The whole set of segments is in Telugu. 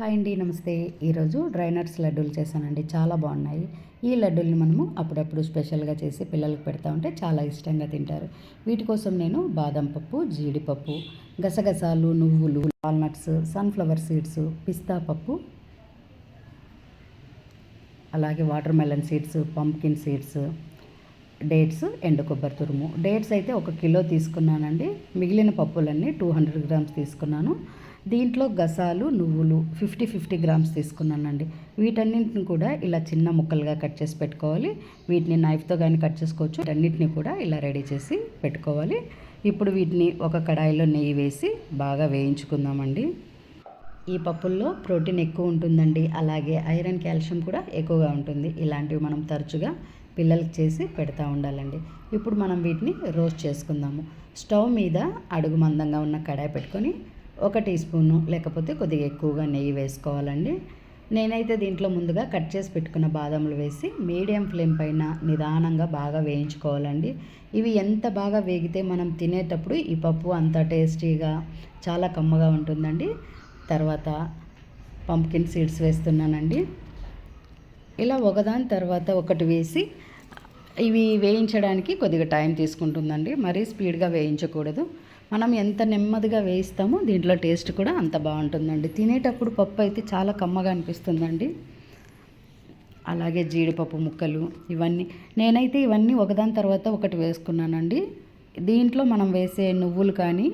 హాయ్ అండి, నమస్తే. ఈరోజు డ్రై నట్స్ లడ్డూలు చేశానండి. చాలా బాగున్నాయి. ఈ లడ్డూల్ని మనము అప్పుడప్పుడు స్పెషల్గా చేసి పిల్లలకు పెడతా ఉంటే చాలా ఇష్టంగా తింటారు. వీటి కోసం నేను బాదం పప్పు, జీడిపప్పు, గసగసాలు, నువ్వులు, వాల్నట్స్, సన్ఫ్లవర్ సీడ్స్, పిస్తా పప్పు, అలాగే water melon seeds, pumpkin seeds, dates, ఎండు కొబ్బరి తురుము. డేట్స్ అయితే 1 కిలో తీసుకున్నానండి. మిగిలిన పప్పులన్నీ 200 గ్రామ్స్ తీసుకున్నాను. దీంట్లో గసాలు, నువ్వులు 50 గ్రామ్స్ తీసుకున్నానండి. వీటన్నింటిని కూడా ఇలా చిన్న ముక్కలుగా కట్ చేసి పెట్టుకోవాలి. వీటిని నైఫ్తో కానీ కట్ చేసుకోవచ్చు. వీటన్నిటిని కూడా ఇలా రెడీ చేసి పెట్టుకోవాలి. ఇప్పుడు వీటిని ఒక కడాయిలో నెయ్యి వేసి బాగా వేయించుకుందామండి. ఈ పప్పుల్లో ప్రోటీన్ ఎక్కువ ఉంటుందండి. అలాగే ఐరన్, కాల్షియం కూడా ఎక్కువగా ఉంటుంది. ఇలాంటివి మనం తరచుగా పిల్లలకి చేసి పెడతా ఉండాలండి. ఇప్పుడు మనం వీటిని రోస్ట్ చేసుకుందాము. స్టవ్ మీద అడుగు మందంగా ఉన్న కడాయి పెట్టుకొని 1 టీ స్పూను లేకపోతే కొద్దిగా ఎక్కువగా నెయ్యి వేసుకోవాలండి. నేనైతే దీంట్లో ముందుగా కట్ చేసి పెట్టుకున్న బాదంలు వేసి మీడియం ఫ్లేమ్ పైన నిదానంగా బాగా వేయించుకోవాలండి. ఇవి ఎంత బాగా వేగితే మనం తినేటప్పుడు ఈ పప్పు అంత టేస్టీగా చాలా కమ్మగా ఉంటుందండి. తర్వాత పంప్కిన్ సీడ్స్ వేస్తున్నానండి. ఇలా ఒకదాని తర్వాత ఒకటి వేసి ఇవి వేయించడానికి కొద్దిగా టైం తీసుకుంటుందండి. మరీ స్పీడ్గా వేయించకూడదు. మనం ఎంత నెమ్మదిగా వేయిస్తామో దీంట్లో టేస్ట్ కూడా అంత బాగుంటుందండి. తినేటప్పుడు పప్పు అయితే చాలా కమ్మగా అనిపిస్తుందండి. అలాగే జీడిపప్పు ముక్కలు నేనైతే ఇవన్నీ ఒకదాని తర్వాత ఒకటి వేసుకున్నానండి. దీంట్లో మనం వేసే నువ్వులు కానీ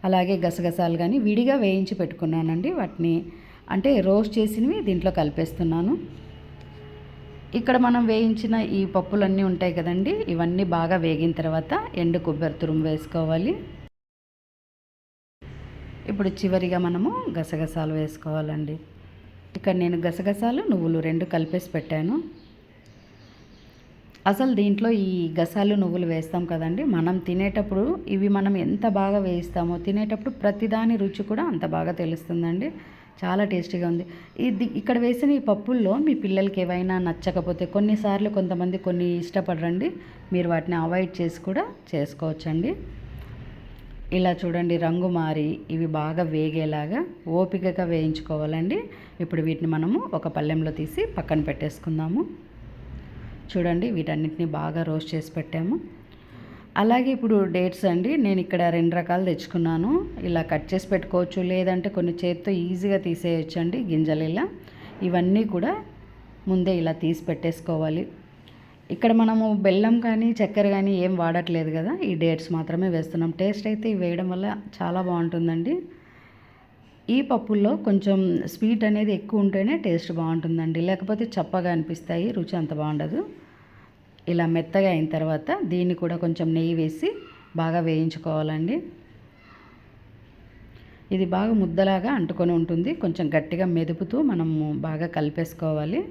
అలాగే గసగసాలు కానీ విడిగా వేయించి పెట్టుకున్నానండి. వాటిని అంటే రోస్ట్ చేసినవి దీంట్లో కలిపేస్తున్నాను. ఇక్కడ మనం వేయించిన ఈ పప్పులన్నీ ఉంటాయి కదండి, ఇవన్నీ బాగా వేగిన తర్వాత ఎండు కొబ్బరి తురుము వేసుకోవాలి. ఇప్పుడు చివరిగా మనము గసగసాలు వేసుకోవాలండి. ఇక్కడ నేను గసగసాలు, నువ్వులు 2 కలిపేసి పెట్టాను. అసలు దీంట్లో ఈ గసాలు, నువ్వులు వేస్తాం కదండి, మనం తినేటప్పుడు ఇవి మనం ఎంత బాగా వేయిస్తామో తినేటప్పుడు ప్రతిదాని రుచి కూడా అంత బాగా తెలుస్తుందండి. చాలా టేస్టీగా ఉంది. ఇక్కడ వేసిన ఈ పప్పుల్లో మీ పిల్లలకి ఏవైనా నచ్చకపోతే కొన్నిసార్లు కొంతమంది కొన్ని ఇష్టపడరండి, మీరు వాటిని అవాయిడ్ చేసి కూడా చేసుకోవచ్చండి. ఇలా చూడండి, రంగు మారి ఇవి బాగా వేగేలాగా ఓపికగా వేయించుకోవాలండి. ఇప్పుడు వీటిని మనము ఒక పళ్ళెంలో తీసి పక్కన పెట్టేసుకుందాము. చూడండి, వీటన్నిటిని బాగా రోస్ట్ చేసి పెట్టాము. అలాగే ఇప్పుడు డేట్స్ అండి, నేను ఇక్కడ 2 రకాలు తెచ్చుకున్నాను. ఇలా కట్ చేసి పెట్టుకోవచ్చు, లేదంటే కొన్ని చేతితో ఈజీగా తీసేయచ్చు అండి గింజలు. ఇవన్నీ కూడా ముందే ఇలా తీసి పెట్టేసుకోవాలి. ఇక్కడ మనము బెల్లం కానీ చక్కెర కానీ ఏం వాడట్లేదు కదా, ఈ డేట్స్ మాత్రమే వేస్తున్నాం. టేస్ట్ అయితే ఇవి వేయడం వల్ల చాలా బాగుంటుందండి. ఈ పప్పుల్లో కొంచెం స్వీట్ అనేది ఎక్కువ ఉంటేనే టేస్ట్ బాగుంటుందండి, లేకపోతే చప్పగా అనిపిస్తాయి, రుచి అంత బాగుండదు. ఇలా మెత్తగా అయిన తర్వాత దీన్ని కూడా కొంచెం నెయ్యి వేసి బాగా వేయించుకోవాలండి. ఇది బాగా ముద్దలాగా అంటుకొని ఉంటుంది. కొంచెం గట్టిగా మెదుపుతూ మనము బాగా కలిపేసుకోవాలి.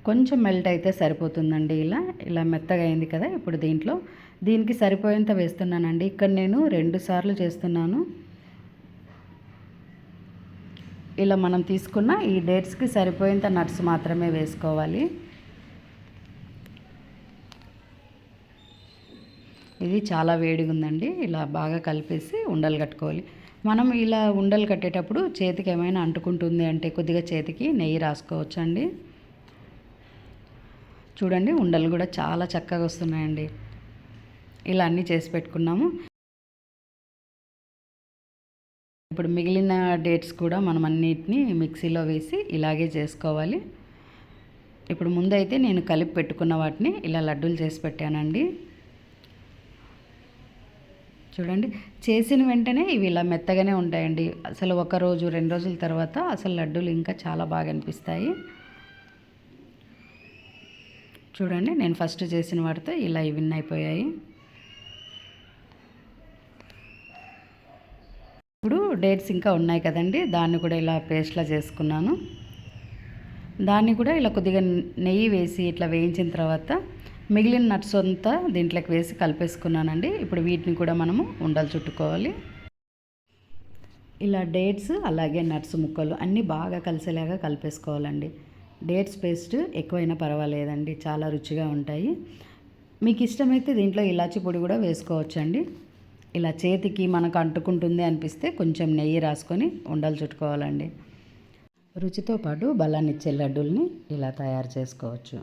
కొంచెం మెల్ట్ అయితే సరిపోతుందండి. ఇలా మెత్తగా అయింది కదా. ఇప్పుడు దీనికి సరిపోయేంత వేస్తున్నానండి. ఇక్కడ నేను 2 సార్లు చేస్తున్నాను. ఇలా మనం తీసుకున్న ఈ డేట్స్కి సరిపోయేంత నట్స్ మాత్రమే వేసుకోవాలి. ఇది చాలా వేడిగా ఉందండి. ఇలా బాగా కలిపేసి ఉండలు కట్టుకోవాలి. మనం ఇలా ఉండలు కట్టేటప్పుడు చేతికి ఏమైనా అంటుకుంటుంది అంటే కొద్దిగా చేతికి నెయ్యి రాసుకోవచ్చు అండి. చూడండి, ఉండలు కూడా చాలా చక్కగా వస్తున్నాయండి. ఇలా అన్నీ చేసి పెట్టుకున్నాము. ఇప్పుడు మిగిలిన డేట్స్ కూడా మనం అన్నిటినీ మిక్సీలో వేసి ఇలాగే చేసుకోవాలి. ఇప్పుడు ముందైతే నేను కలిపి పెట్టుకున్న వాటిని ఇలా లడ్డూలు చేసి పెట్టానండి. చూడండి, చేసిన వెంటనే ఇవి ఇలా మెత్తగానే ఉంటాయండి. అసలు 1 రోజు 2 రోజుల తర్వాత అసలు లడ్డూలు ఇంకా చాలా బాగా అనిపిస్తాయి. చూడండి, నేను ఫస్ట్ చేసిన వాటితో ఇలా విన్ అయిపోయాయి. ఇప్పుడు డేట్స్ ఇంకా ఉన్నాయి కదండి, దాన్ని కూడా ఇలా పేస్ట్లా చేసుకున్నాను. దాన్ని కూడా ఇలా కొద్దిగా నెయ్యి వేసి ఇట్లా వేయించిన తర్వాత మిగిలిన నట్స్ అంతా దీంట్లోకి వేసి కలిపేసుకున్నానండి. ఇప్పుడు వీటిని కూడా మనము ఉండలు చుట్టుకోవాలి. ఇలా డేట్స్ అలాగే నట్స్ ముక్కలు అన్నీ బాగా కలిసేలాగా కలిపేసుకోవాలండి. డేట్స్ పేస్ట్ ఎక్కువైనా పర్వాలేదండి, చాలా రుచిగా ఉంటాయి. మీకు ఇష్టమైతే దీంట్లో ఇలాచి పొడి కూడా వేసుకోవచ్చండి. ఇలా చేతికి మనకు అంటుకుంటుంది అనిపిస్తే కొంచెం నెయ్యి రాసుకొని ఉండలు చుట్టుకోవాలండి. రుచితో పాటు బలాన్ని ఇచ్చే లడ్డూల్ని ఇలా తయారు చేసుకోవచ్చు.